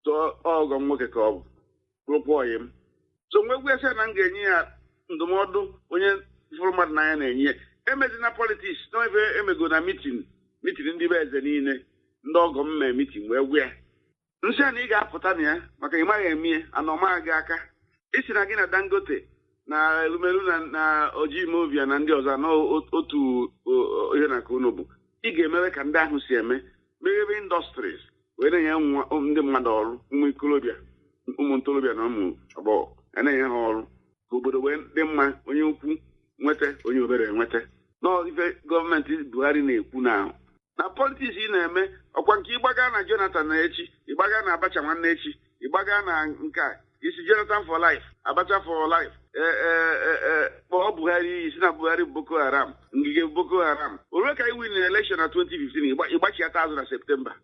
so ọgọ nwoke ka ọ bụ rụkwa ọyị m so nwegwu ese na m ga-enye ya ndụmọdụ onye fụrụ mmadụ n'anya na-enye ya emezina politiks na ebe emego na mitin ndị be eze niile ndị ọgọ m mee mitin wee gwa ya nsị a na ị ga-apụta na ya maka ị maghị eme anọma gị aka isi na gị na Dangote na Elumelu na Ojimobia na ndị ọzọ n'otu ihe na ka unu bụ ị ga-emewe ka ndị ahụ si eme meghebe indọstries wee na-enye ndị mmadụ ọrụ ụmụ ntorobịa na ụmụ agbọghọ na-enye ha ọrụ ka obodo wee dị mma onye ukwu nweta onye obere nweta n'ife gọọmenti Buhari na-ekwu na politiks ị na-eme ọkwa nke ịgbaga na Jonathan na echi ịgbaga na Abacha nwanne echi ịgbaga na nke a isi Jonathan for life Abacha for life kpọọ Buhari isi na Buhari Boko Haram Ngige Boko Haram o ruo ka iwin na election na 2015 ịgbachiata azụ na Septemba